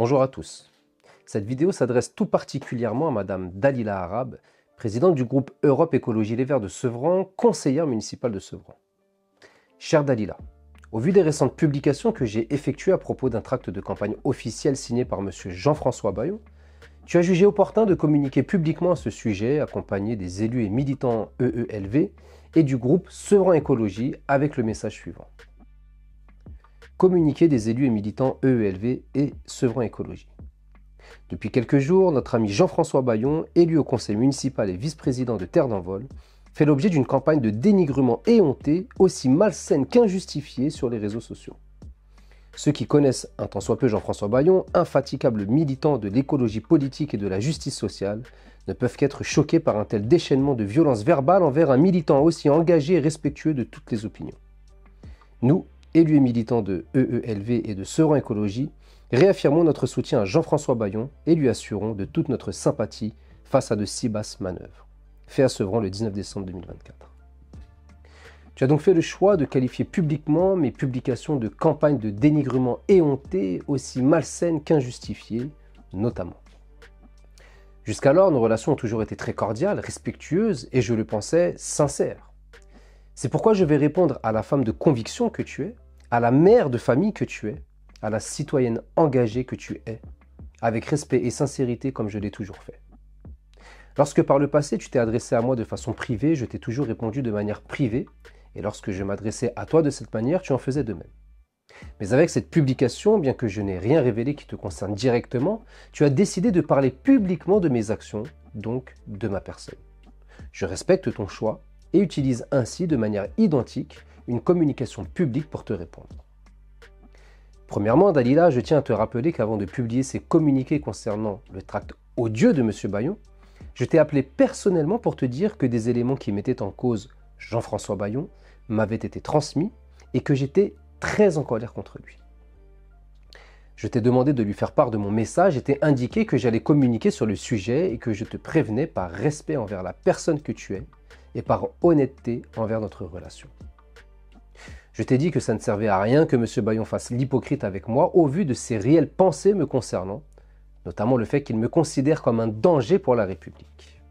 Bonjour à tous. Cette vidéo s'adresse tout particulièrement à Madame Dalila Arabe, présidente du groupe Europe Écologie Les Verts de Sevran, conseillère municipale de Sevran. Chère Dalila, au vu des récentes publications que j'ai effectuées à propos d'un tract de campagne officiel signé par M. Jean-François Bayon, tu as jugé opportun de communiquer publiquement à ce sujet, accompagné des élus et militants EELV et du groupe Sevran Écologie avec le message suivant. Communiqué des élus et militants EELV et Sevran Écologie. Depuis quelques jours, notre ami Jean-François Bayon, élu au conseil municipal et vice-président de Terre d'Envol, fait l'objet d'une campagne de dénigrement éhontée, aussi malsaine qu'injustifiée sur les réseaux sociaux. Ceux qui connaissent un tant soit peu Jean-François Bayon, infatigable militant de l'écologie politique et de la justice sociale, ne peuvent qu'être choqués par un tel déchaînement de violence verbale envers un militant aussi engagé et respectueux de toutes les opinions. Nous, élus et militants de EELV et de Sevran Écologie, réaffirmons notre soutien à Jean-François Bayon et lui assurons de toute notre sympathie face à de si basses manœuvres. Fait à Sevran le 19 décembre 2024. Tu as donc fait le choix de qualifier publiquement mes publications de campagne de dénigrement éhontée, aussi malsaines qu'injustifiées, notamment. Jusqu'alors, nos relations ont toujours été très cordiales, respectueuses et, je le pensais, sincères. C'est pourquoi je vais répondre à la femme de conviction que tu es, à la mère de famille que tu es, à la citoyenne engagée que tu es, avec respect et sincérité comme je l'ai toujours fait. Lorsque par le passé tu t'es adressé à moi de façon privée, je t'ai toujours répondu de manière privée, et lorsque je m'adressais à toi de cette manière, tu en faisais de même. Mais avec cette publication, bien que je n'ai rien révélé qui te concerne directement, tu as décidé de parler publiquement de mes actions, donc de ma personne. Je respecte ton choix et utilise ainsi de manière identique une communication publique pour te répondre. Premièrement, Dalila, je tiens à te rappeler qu'avant de publier ces communiqués concernant le tract odieux de M. Bayon, je t'ai appelé personnellement pour te dire que des éléments qui mettaient en cause Jean-François Bayon m'avaient été transmis et que j'étais très en colère contre lui. Je t'ai demandé de lui faire part de mon message et t'ai indiqué que j'allais communiquer sur le sujet et que je te prévenais par respect envers la personne que tu es et par honnêteté envers notre relation. Je t'ai dit que ça ne servait à rien que M. Bayon fasse l'hypocrite avec moi au vu de ses réelles pensées me concernant, notamment le fait qu'il me considère comme un danger pour la République.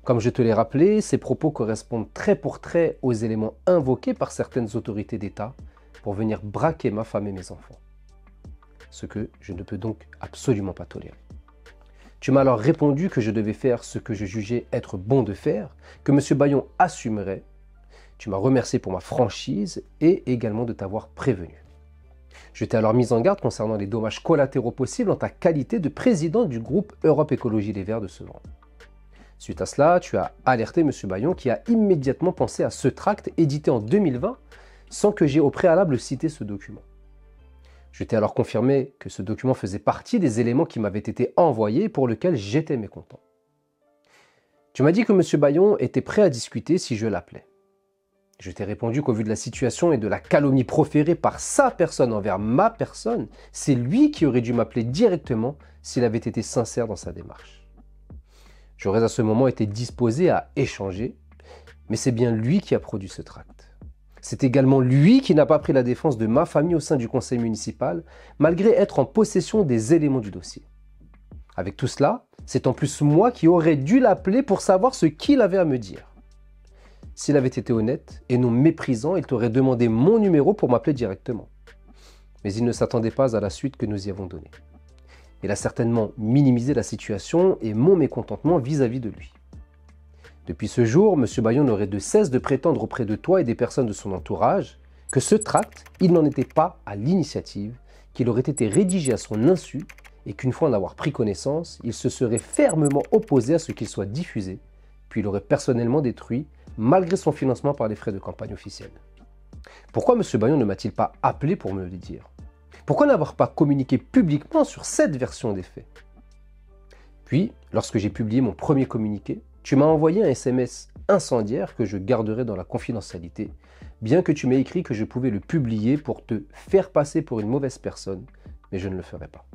Comme je te l'ai rappelé, ces propos correspondent trait pour trait aux éléments invoqués par certaines autorités d'État pour venir braquer ma femme et mes enfants. Ce que je ne peux donc absolument pas tolérer. Tu m'as alors répondu que je devais faire ce que je jugeais être bon de faire, que M. Bayon assumerait. Tu m'as remercié pour ma franchise et également de t'avoir prévenu. Je t'ai alors mis en garde concernant les dommages collatéraux possibles en ta qualité de président du groupe Europe Écologie Les Verts de Sevran. Suite à cela, tu as alerté M. Bayon qui a immédiatement pensé à ce tract édité en 2020 sans que j'aie au préalable cité ce document. Je t'ai alors confirmé que ce document faisait partie des éléments qui m'avaient été envoyés et pour lesquels j'étais mécontent. Tu m'as dit que M. Bayon était prêt à discuter si je l'appelais. Je t'ai répondu qu'au vu de la situation et de la calomnie proférée par sa personne envers ma personne, c'est lui qui aurait dû m'appeler directement s'il avait été sincère dans sa démarche. J'aurais à ce moment été disposé à échanger, mais c'est bien lui qui a produit ce tract. C'est également lui qui n'a pas pris la défense de ma famille au sein du conseil municipal, malgré être en possession des éléments du dossier. Avec tout cela, c'est en plus moi qui aurais dû l'appeler pour savoir ce qu'il avait à me dire. S'il avait été honnête et non méprisant, il t'aurait demandé mon numéro pour m'appeler directement. Mais il ne s'attendait pas à la suite que nous y avons donnée. Il a certainement minimisé la situation et mon mécontentement vis-à-vis de lui. Depuis ce jour, M. Bayon n'aurait de cesse de prétendre auprès de toi et des personnes de son entourage que ce tract, il n'en était pas à l'initiative, qu'il aurait été rédigé à son insu et qu'une fois en avoir pris connaissance, il se serait fermement opposé à ce qu'il soit diffusé, puis il aurait personnellement détruit malgré son financement par les frais de campagne officiels. Pourquoi M. Bayon ne m'a-t-il pas appelé pour me le dire? Pourquoi n'avoir pas communiqué publiquement sur cette version des faits? Puis, lorsque j'ai publié mon premier communiqué, tu m'as envoyé un SMS incendiaire que je garderai dans la confidentialité, bien que tu m'aies écrit que je pouvais le publier pour te faire passer pour une mauvaise personne, mais je ne le ferai pas.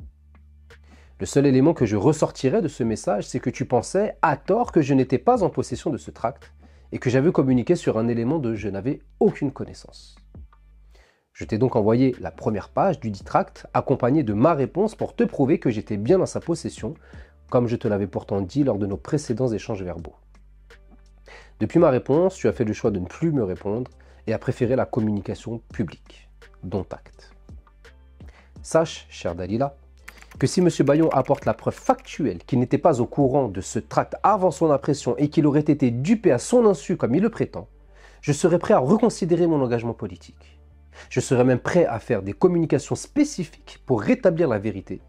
Le seul élément que je ressortirais de ce message, c'est que tu pensais, à tort, que je n'étais pas en possession de ce tract, et que j'avais communiqué sur un élément dont je n'avais aucune connaissance. Je t'ai donc envoyé la première page du dit tract, accompagnée de ma réponse pour te prouver que j'étais bien dans sa possession, comme je te l'avais pourtant dit lors de nos précédents échanges verbaux. Depuis ma réponse, tu as fait le choix de ne plus me répondre et as préféré la communication publique, dont acte. Sache, cher Dalila, que si M. Bayon apporte la preuve factuelle qu'il n'était pas au courant de ce tract avant son impression et qu'il aurait été dupé à son insu comme il le prétend, je serais prêt à reconsidérer mon engagement politique. Je serais même prêt à faire des communications spécifiques pour rétablir la vérité,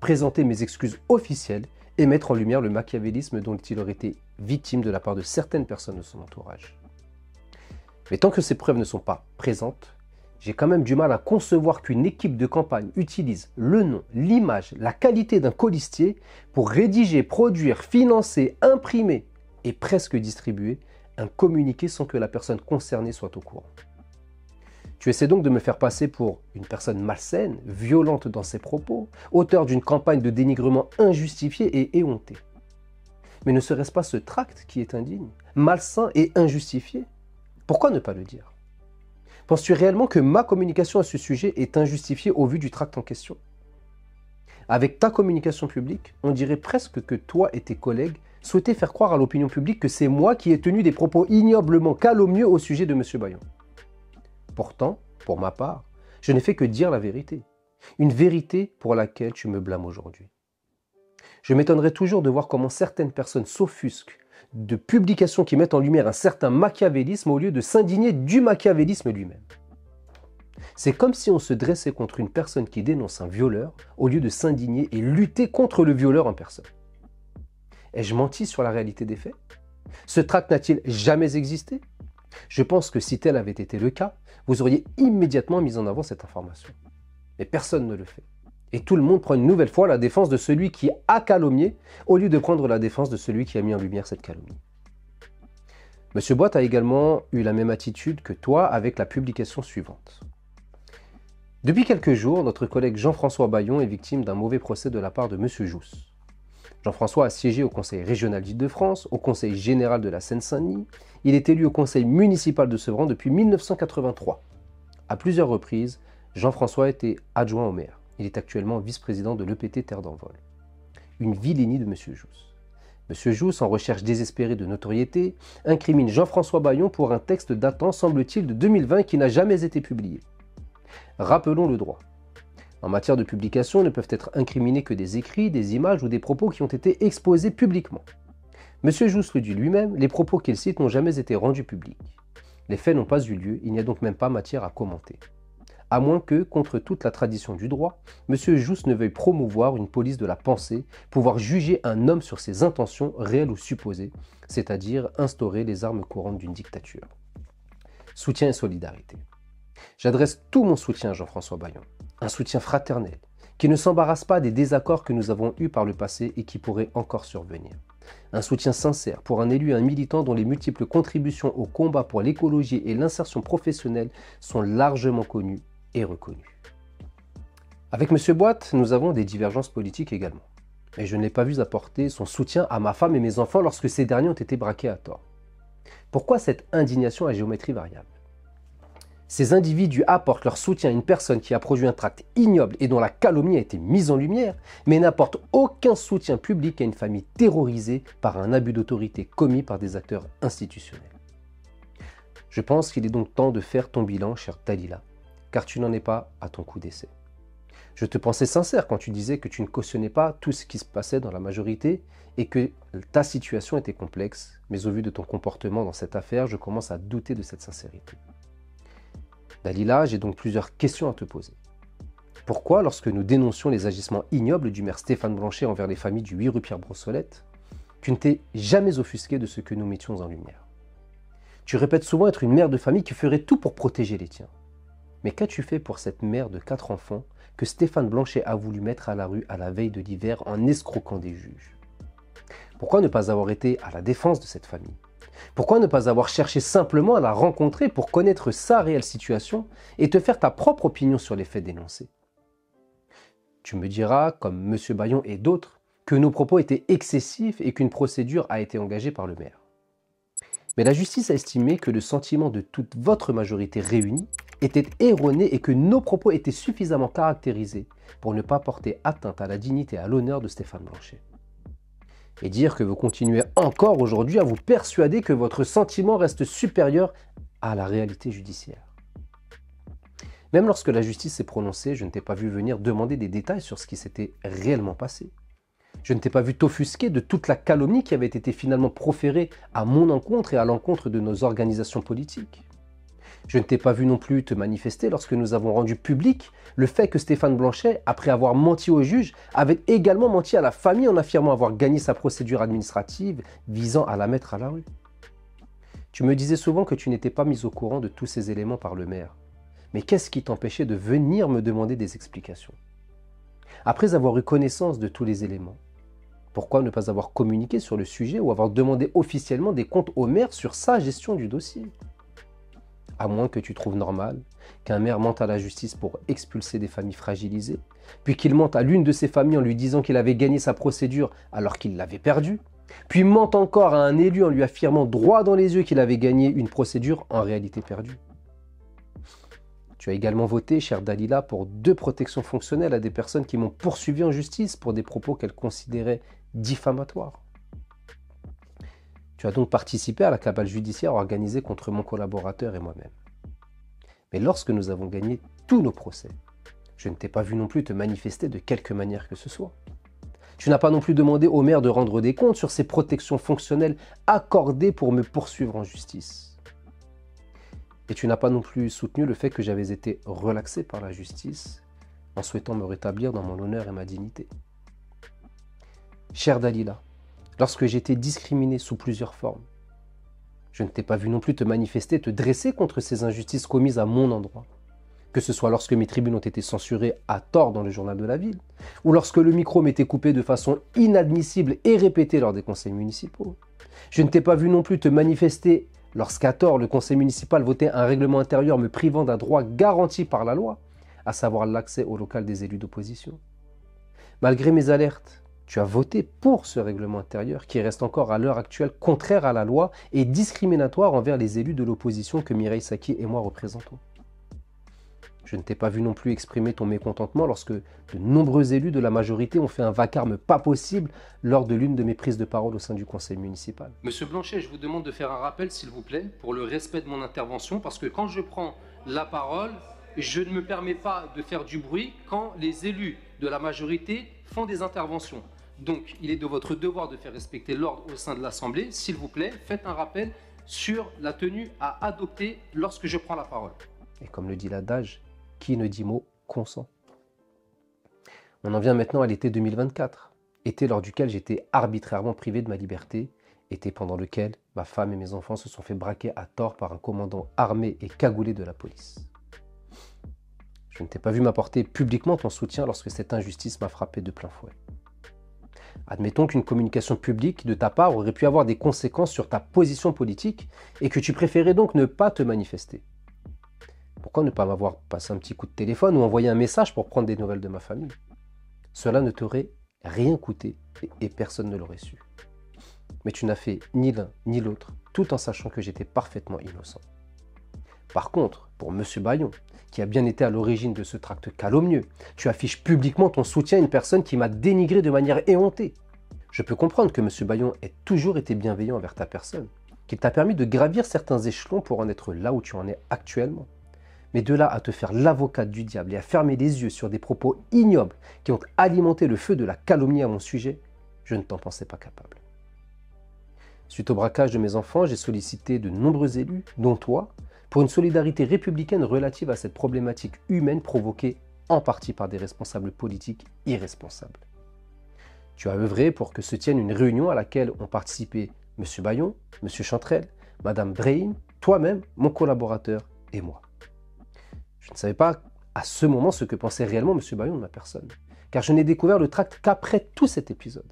présenter mes excuses officielles et mettre en lumière le machiavélisme dont il aurait été victime de la part de certaines personnes de son entourage. Mais tant que ces preuves ne sont pas présentes, j'ai quand même du mal à concevoir qu'une équipe de campagne utilise le nom, l'image, la qualité d'un colistier pour rédiger, produire, financer, imprimer et presque distribuer un communiqué sans que la personne concernée soit au courant. Tu essaies donc de me faire passer pour une personne malsaine, violente dans ses propos, auteur d'une campagne de dénigrement injustifiée et éhontée. Mais ne serait-ce pas ce tract qui est indigne, malsain et injustifié? Pourquoi ne pas le dire? Penses-tu réellement que ma communication à ce sujet est injustifiée au vu du tract en question? Avec ta communication publique, on dirait presque que toi et tes collègues souhaitez faire croire à l'opinion publique que c'est moi qui ai tenu des propos ignoblement calomnieux au sujet de M. Bayon. Pourtant, pour ma part, je n'ai fait que dire la vérité. Une vérité pour laquelle tu me blâmes aujourd'hui. Je m'étonnerais toujours de voir comment certaines personnes s'offusquent de publications qui mettent en lumière un certain machiavélisme au lieu de s'indigner du machiavélisme lui-même. C'est comme si on se dressait contre une personne qui dénonce un violeur au lieu de s'indigner et lutter contre le violeur en personne. Ai-je menti sur la réalité des faits? Ce tract n'a-t-il jamais existé? Je pense que si tel avait été le cas, vous auriez immédiatement mis en avant cette information. Mais personne ne le fait. Et tout le monde prend une nouvelle fois la défense de celui qui a calomnié, au lieu de prendre la défense de celui qui a mis en lumière cette calomnie. Monsieur Boite a également eu la même attitude que toi avec la publication suivante. Depuis quelques jours, notre collègue Jean-François Bayon est victime d'un mauvais procès de la part de Monsieur Jousse. Jean-François a siégé au Conseil régional d'Île-de-France, au Conseil général de la Seine-Saint-Denis. Il est élu au Conseil municipal de Sevran depuis 1983. À plusieurs reprises, Jean-François a été adjoint au maire. Il est actuellement vice-président de l'EPT Terre d'Envol. Une vilainie de M. Jousse. M. Jousse, en recherche désespérée de notoriété, incrimine Jean-François Bayon pour un texte datant, semble-t-il, de 2020 qui n'a jamais été publié. Rappelons le droit. En matière de publication, ne peuvent être incriminés que des écrits, des images ou des propos qui ont été exposés publiquement. M. Jousse le dit lui-même, les propos qu'il cite n'ont jamais été rendus publics. Les faits n'ont pas eu lieu, il n'y a donc même pas matière à commenter. À moins que, contre toute la tradition du droit, M. Jousse ne veuille promouvoir une police de la pensée, pouvoir juger un homme sur ses intentions réelles ou supposées, c'est-à-dire instaurer les armes courantes d'une dictature. Soutien et solidarité. J'adresse tout mon soutien à Jean-François Bayon, un soutien fraternel, qui ne s'embarrasse pas des désaccords que nous avons eus par le passé et qui pourraient encore survenir. Un soutien sincère pour un élu et un militant dont les multiples contributions au combat pour l'écologie et l'insertion professionnelle sont largement connues et reconnues. Avec M. Boite, nous avons des divergences politiques également. Et je ne l'ai pas vu apporter son soutien à ma femme et mes enfants lorsque ces derniers ont été braqués à tort. Pourquoi cette indignation à géométrie variable? Ces individus apportent leur soutien à une personne qui a produit un tract ignoble et dont la calomnie a été mise en lumière, mais n'apportent aucun soutien public à une famille terrorisée par un abus d'autorité commis par des acteurs institutionnels. Je pense qu'il est donc temps de faire ton bilan, chère Dalila, car tu n'en es pas à ton coup d'essai. Je te pensais sincère quand tu disais que tu ne cautionnais pas tout ce qui se passait dans la majorité et que ta situation était complexe, mais au vu de ton comportement dans cette affaire, je commence à douter de cette sincérité. Dalila, j'ai donc plusieurs questions à te poser. Pourquoi, lorsque nous dénoncions les agissements ignobles du maire Stéphane Blanchet envers les familles du 8 rue Pierre-Brossolette, tu ne t'es jamais offusqué de ce que nous mettions en lumière? Tu répètes souvent être une mère de famille qui ferait tout pour protéger les tiens. Mais qu'as-tu fait pour cette mère de 4 enfants que Stéphane Blanchet a voulu mettre à la rue à la veille de l'hiver en escroquant des juges? Pourquoi ne pas avoir été à la défense de cette famille? Pourquoi ne pas avoir cherché simplement à la rencontrer pour connaître sa réelle situation et te faire ta propre opinion sur les faits dénoncés? Tu me diras, comme M. Bayon et d'autres, que nos propos étaient excessifs et qu'une procédure a été engagée par le maire. Mais la justice a estimé que le sentiment de toute votre majorité réunie étaient erronés et que nos propos étaient suffisamment caractérisés pour ne pas porter atteinte à la dignité et à l'honneur de Stéphane Blanchet. Et dire que vous continuez encore aujourd'hui à vous persuader que votre sentiment reste supérieur à la réalité judiciaire. Même lorsque la justice s'est prononcée, je ne t'ai pas vu venir demander des détails sur ce qui s'était réellement passé. Je ne t'ai pas vu t'offusquer de toute la calomnie qui avait été finalement proférée à mon encontre et à l'encontre de nos organisations politiques. Je ne t'ai pas vu non plus te manifester lorsque nous avons rendu public le fait que Stéphane Blanchet, après avoir menti au juge, avait également menti à la famille en affirmant avoir gagné sa procédure administrative visant à la mettre à la rue. Tu me disais souvent que tu n'étais pas mis au courant de tous ces éléments par le maire. Mais qu'est-ce qui t'empêchait de venir me demander des explications? Après avoir eu connaissance de tous les éléments, pourquoi ne pas avoir communiqué sur le sujet ou avoir demandé officiellement des comptes au maire sur sa gestion du dossier? À moins que tu trouves normal qu'un maire mente à la justice pour expulser des familles fragilisées, puis qu'il mente à l'une de ses familles en lui disant qu'il avait gagné sa procédure alors qu'il l'avait perdue, puis mente encore à un élu en lui affirmant droit dans les yeux qu'il avait gagné une procédure en réalité perdue. Tu as également voté, chère Dalila, pour 2 protections fonctionnelles à des personnes qui m'ont poursuivi en justice pour des propos qu'elles considéraient diffamatoires. Tu as donc participé à la cabale judiciaire organisée contre mon collaborateur et moi-même. Mais lorsque nous avons gagné tous nos procès, je ne t'ai pas vu non plus te manifester de quelque manière que ce soit. Tu n'as pas non plus demandé au maire de rendre des comptes sur ces protections fonctionnelles accordées pour me poursuivre en justice. Et tu n'as pas non plus soutenu le fait que j'avais été relaxé par la justice en souhaitant me rétablir dans mon honneur et ma dignité. Chère Dalila, lorsque j'ai été discriminé sous plusieurs formes, je ne t'ai pas vu non plus te manifester, te dresser contre ces injustices commises à mon endroit. Que ce soit lorsque mes tribunes ont été censurées à tort dans le journal de la ville, ou lorsque le micro m'était coupé de façon inadmissible et répétée lors des conseils municipaux. Je ne t'ai pas vu non plus te manifester lorsqu'à tort le conseil municipal votait un règlement intérieur me privant d'un droit garanti par la loi, à savoir l'accès au local des élus d'opposition. Malgré mes alertes, tu as voté pour ce règlement intérieur qui reste encore à l'heure actuelle contraire à la loi et discriminatoire envers les élus de l'opposition que Mireille Saki et moi représentons. Je ne t'ai pas vu non plus exprimer ton mécontentement lorsque de nombreux élus de la majorité ont fait un vacarme pas possible lors de l'une de mes prises de parole au sein du conseil municipal. Monsieur Blanchet, je vous demande de faire un rappel, s'il vous plaît, pour le respect de mon intervention, parce que quand je prends la parole, je ne me permets pas de faire du bruit quand les élus de la majorité font des interventions. Donc, il est de votre devoir de faire respecter l'ordre au sein de l'Assemblée. S'il vous plaît, faites un rappel sur la tenue à adopter lorsque je prends la parole. Et comme le dit l'adage, qui ne dit mot consent. On en vient maintenant à l'été 2024, été lors duquel j'étais arbitrairement privé de ma liberté, été pendant lequel ma femme et mes enfants se sont fait braquer à tort par un commandant armé et cagoulé de la police. Je ne t'ai pas vu m'apporter publiquement ton soutien lorsque cette injustice m'a frappé de plein fouet. Admettons qu'une communication publique de ta part aurait pu avoir des conséquences sur ta position politique et que tu préférais donc ne pas te manifester. Pourquoi ne pas m'avoir passé un petit coup de téléphone ou envoyé un message pour prendre des nouvelles de ma famille? Cela ne t'aurait rien coûté et personne ne l'aurait su. Mais tu n'as fait ni l'un ni l'autre, tout en sachant que j'étais parfaitement innocent. Par contre, pour M. Bayon, qui a bien été à l'origine de ce tract calomnieux, tu affiches publiquement ton soutien à une personne qui m'a dénigré de manière éhontée. Je peux comprendre que M. Bayon ait toujours été bienveillant envers ta personne, qu'il t'a permis de gravir certains échelons pour en être là où tu en es actuellement. Mais de là à te faire l'avocate du diable et à fermer les yeux sur des propos ignobles qui ont alimenté le feu de la calomnie à mon sujet, je ne t'en pensais pas capable. Suite au braquage de mes enfants, j'ai sollicité de nombreux élus, dont toi, pour une solidarité républicaine relative à cette problématique humaine provoquée en partie par des responsables politiques irresponsables. Tu as œuvré pour que se tienne une réunion à laquelle ont participé M. Bayon, M. Chantrel, Mme Brehim, toi-même, mon collaborateur et moi. Je ne savais pas à ce moment ce que pensait réellement M. Bayon de ma personne, car je n'ai découvert le tract qu'après tout cet épisode.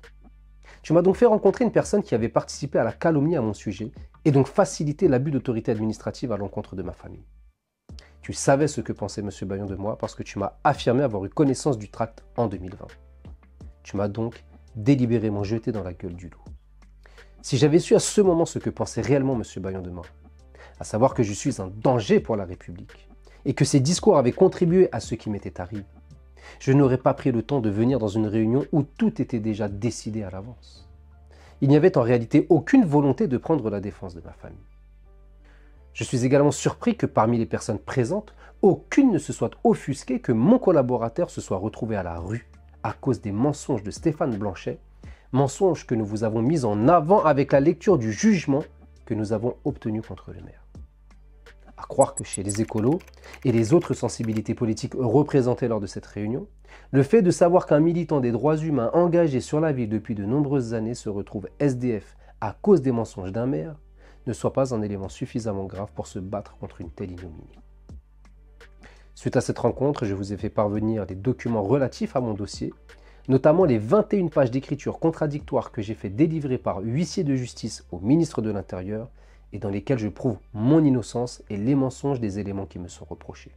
Tu m'as donc fait rencontrer une personne qui avait participé à la calomnie à mon sujet et donc facilité l'abus d'autorité administrative à l'encontre de ma famille. Tu savais ce que pensait M. Bayon de moi parce que tu m'as affirmé avoir eu connaissance du tract en 2020. Tu m'as donc délibérément jeté dans la gueule du loup. Si j'avais su à ce moment ce que pensait réellement M. Bayon de moi, à savoir que je suis un danger pour la République, et que ces discours avaient contribué à ce qui m'était arrivé, je n'aurais pas pris le temps de venir dans une réunion où tout était déjà décidé à l'avance. Il n'y avait en réalité aucune volonté de prendre la défense de ma famille. Je suis également surpris que parmi les personnes présentes, aucune ne se soit offusquée que mon collaborateur se soit retrouvé à la rue à cause des mensonges de Stéphane Blanchet, mensonges que nous vous avons mis en avant avec la lecture du jugement que nous avons obtenu contre le maire. À croire que chez les écolos et les autres sensibilités politiques représentées lors de cette réunion, le fait de savoir qu'un militant des droits humains engagé sur la ville depuis de nombreuses années se retrouve SDF à cause des mensonges d'un maire ne soit pas un élément suffisamment grave pour se battre contre une telle ignominie. Suite à cette rencontre, je vous ai fait parvenir les documents relatifs à mon dossier, notamment les 21 pages d'écriture contradictoire que j'ai fait délivrer par huissier de justice au ministre de l'Intérieur et dans lesquels je prouve mon innocence et les mensonges des éléments qui me sont reprochés.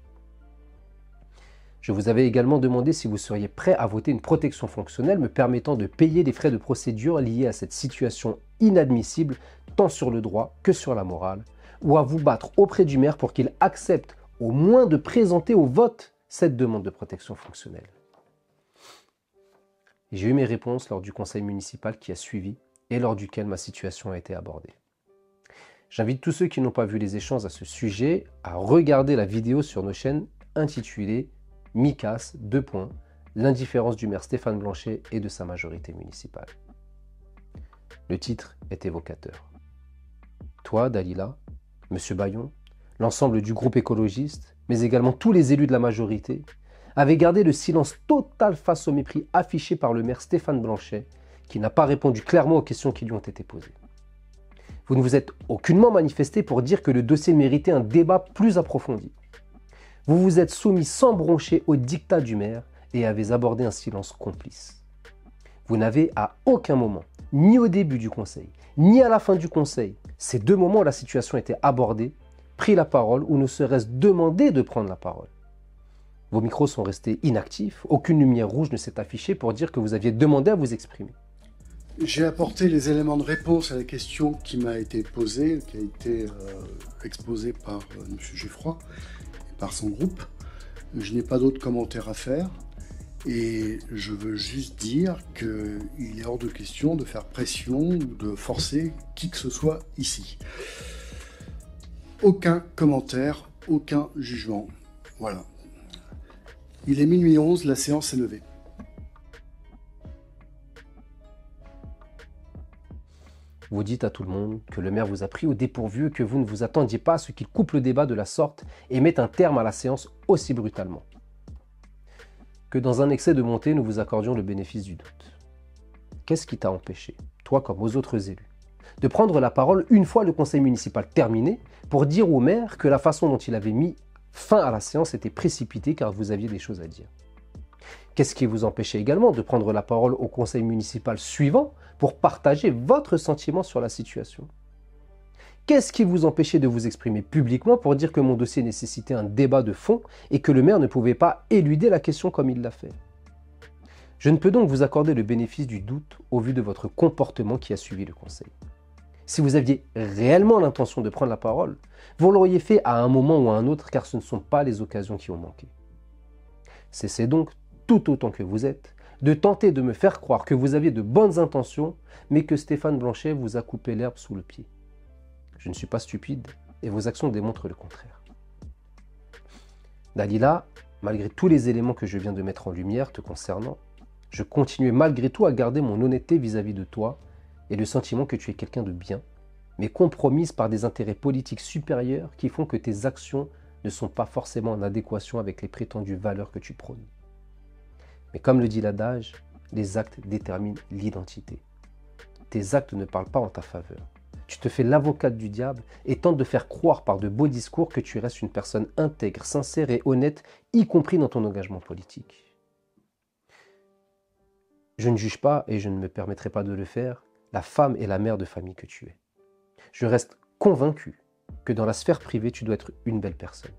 Je vous avais également demandé si vous seriez prêt à voter une protection fonctionnelle me permettant de payer les frais de procédure liés à cette situation inadmissible tant sur le droit que sur la morale, ou à vous battre auprès du maire pour qu'il accepte au moins de présenter au vote cette demande de protection fonctionnelle. J'ai eu mes réponses lors du conseil municipal qui a suivi et lors duquel ma situation a été abordée. J'invite tous ceux qui n'ont pas vu les échanges à ce sujet à regarder la vidéo sur nos chaînes intitulée « Micas, l'indifférence du maire Stéphane Blanchet et de sa majorité municipale ». Le titre est évocateur. Toi, Dalila, Monsieur Bayon, l'ensemble du groupe écologiste, mais également tous les élus de la majorité, avaient gardé le silence total face au mépris affiché par le maire Stéphane Blanchet, qui n'a pas répondu clairement aux questions qui lui ont été posées. Vous ne vous êtes aucunement manifesté pour dire que le dossier méritait un débat plus approfondi. Vous vous êtes soumis sans broncher au diktat du maire et avez abordé un silence complice. Vous n'avez à aucun moment, ni au début du conseil, ni à la fin du conseil, ces deux moments où la situation était abordée, pris la parole ou ne serait-ce demandé de prendre la parole. Vos micros sont restés inactifs, aucune lumière rouge ne s'est affichée pour dire que vous aviez demandé à vous exprimer. J'ai apporté les éléments de réponse à la question qui m'a été posée, qui a été exposée par M. Geffroy et par son groupe. Je n'ai pas d'autres commentaires à faire et je veux juste dire qu'il est hors de question de faire pression ou de forcer qui que ce soit ici. Aucun commentaire, aucun jugement. Voilà. Il est minuit 11, la séance est levée. Vous dites à tout le monde que le maire vous a pris au dépourvu et que vous ne vous attendiez pas à ce qu'il coupe le débat de la sorte et mette un terme à la séance aussi brutalement. Que dans un excès de bonté, nous vous accordions le bénéfice du doute. Qu'est-ce qui t'a empêché, toi comme aux autres élus, de prendre la parole une fois le conseil municipal terminé pour dire au maire que la façon dont il avait mis fin à la séance était précipitée car vous aviez des choses à dire? Qu'est-ce qui vous empêchait également de prendre la parole au conseil municipal suivant pour partager votre sentiment sur la situation? Qu'est-ce qui vous empêchait de vous exprimer publiquement pour dire que mon dossier nécessitait un débat de fond et que le maire ne pouvait pas éluder la question comme il l'a fait? Je ne peux donc vous accorder le bénéfice du doute au vu de votre comportement qui a suivi le conseil. Si vous aviez réellement l'intention de prendre la parole, vous l'auriez fait à un moment ou à un autre car ce ne sont pas les occasions qui ont manqué. Cessez donc, tout autant que vous êtes, de tenter de me faire croire que vous aviez de bonnes intentions, mais que Stéphane Blanchet vous a coupé l'herbe sous le pied. Je ne suis pas stupide et vos actions démontrent le contraire. Dalila, malgré tous les éléments que je viens de mettre en lumière te concernant, je continuais malgré tout à garder mon honnêteté vis-à-vis de toi et le sentiment que tu es quelqu'un de bien, mais compromise par des intérêts politiques supérieurs qui font que tes actions ne sont pas forcément en adéquation avec les prétendues valeurs que tu prônes. Mais comme le dit l'adage, les actes déterminent l'identité. Tes actes ne parlent pas en ta faveur. Tu te fais l'avocate du diable et tentes de faire croire par de beaux discours que tu restes une personne intègre, sincère et honnête, y compris dans ton engagement politique. Je ne juge pas, et je ne me permettrai pas de le faire, la femme et la mère de famille que tu es. Je reste convaincu que dans la sphère privée, tu dois être une belle personne.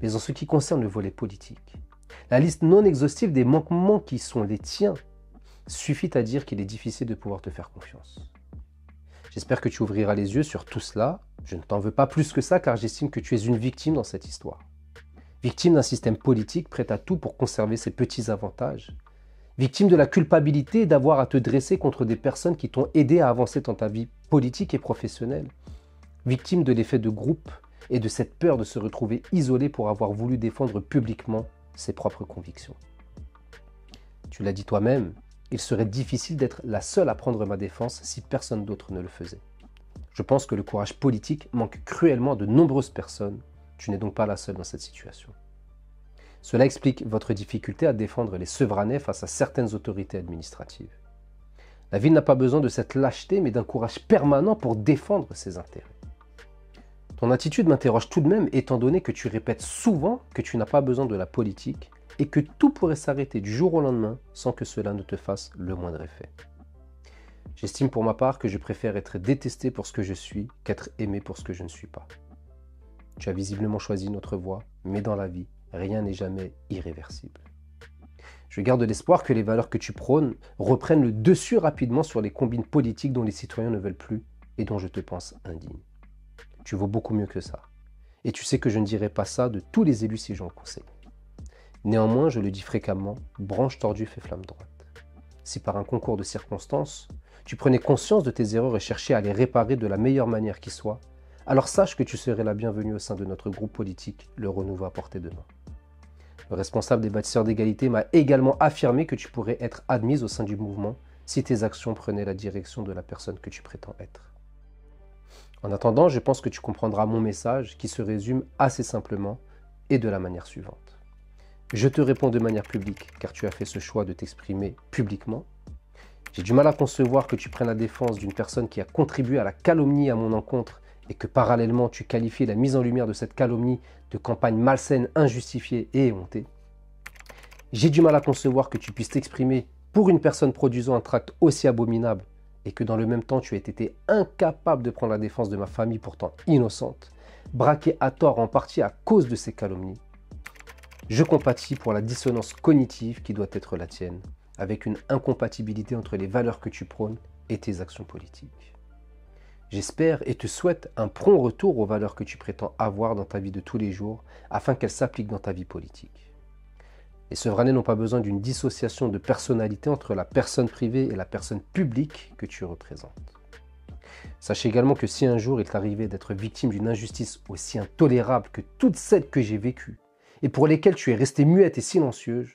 Mais en ce qui concerne le volet politique, la liste non exhaustive des manquements qui sont les tiens suffit à dire qu'il est difficile de pouvoir te faire confiance. J'espère que tu ouvriras les yeux sur tout cela. Je ne t'en veux pas plus que ça car j'estime que tu es une victime dans cette histoire. victime d'un système politique prêt à tout pour conserver ses petits avantages, victime de la culpabilité d'avoir à te dresser contre des personnes qui t'ont aidé à avancer dans ta vie politique et professionnelle, victime de l'effet de groupe et de cette peur de se retrouver isolé pour avoir voulu défendre publiquement ses propres convictions. Tu l'as dit toi-même, il serait difficile d'être la seule à prendre ma défense si personne d'autre ne le faisait. Je pense que le courage politique manque cruellement à de nombreuses personnes. Tu n'es donc pas la seule dans cette situation. Cela explique votre difficulté à défendre les Sevranais face à certaines autorités administratives. La ville n'a pas besoin de cette lâcheté, mais d'un courage permanent pour défendre ses intérêts. Ton attitude m'interroge tout de même, étant donné que tu répètes souvent que tu n'as pas besoin de la politique et que tout pourrait s'arrêter du jour au lendemain sans que cela ne te fasse le moindre effet. J'estime pour ma part que je préfère être détesté pour ce que je suis qu'être aimé pour ce que je ne suis pas. Tu as visiblement choisi notre voie, mais dans la vie, rien n'est jamais irréversible. Je garde l'espoir que les valeurs que tu prônes reprennent le dessus rapidement sur les combines politiques dont les citoyens ne veulent plus et dont je te pense indigne. Tu vaux beaucoup mieux que ça. Et tu sais que je ne dirai pas ça de tous les élus si j'en conseille. Néanmoins, je le dis fréquemment, branche tordue fait flamme droite. Si par un concours de circonstances, tu prenais conscience de tes erreurs et cherchais à les réparer de la meilleure manière qui soit, alors sache que tu serais la bienvenue au sein de notre groupe politique, le Renouveau à portée de main. Le responsable des bâtisseurs d'égalité m'a également affirmé que tu pourrais être admise au sein du mouvement si tes actions prenaient la direction de la personne que tu prétends être. En attendant, je pense que tu comprendras mon message qui se résume assez simplement et de la manière suivante. Je te réponds de manière publique car tu as fait ce choix de t'exprimer publiquement. J'ai du mal à concevoir que tu prennes la défense d'une personne qui a contribué à la calomnie à mon encontre et que parallèlement tu qualifies la mise en lumière de cette calomnie de campagne malsaine, injustifiée et éhontée. J'ai du mal à concevoir que tu puisses t'exprimer pour une personne produisant un tract aussi abominable et que dans le même temps tu aies été incapable de prendre la défense de ma famille pourtant innocente, braquée à tort en partie à cause de ces calomnies. Je compatis pour la dissonance cognitive qui doit être la tienne, avec une incompatibilité entre les valeurs que tu prônes et tes actions politiques. J'espère et te souhaite un prompt retour aux valeurs que tu prétends avoir dans ta vie de tous les jours afin qu'elles s'appliquent dans ta vie politique. Les Sevranais n'ont pas besoin d'une dissociation de personnalité entre la personne privée et la personne publique que tu représentes. Sache également que si un jour il t'arrivait d'être victime d'une injustice aussi intolérable que toutes celles que j'ai vécues et pour lesquelles tu es restée muette et silencieuse,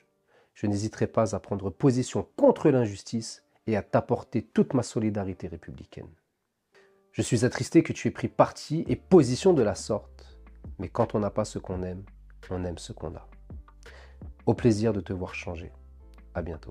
je n'hésiterai pas à prendre position contre l'injustice et à t'apporter toute ma solidarité républicaine. Je suis attristé que tu aies pris parti et position de la sorte, mais quand on n'a pas ce qu'on aime, on aime ce qu'on a. Au plaisir de te voir changer. À bientôt.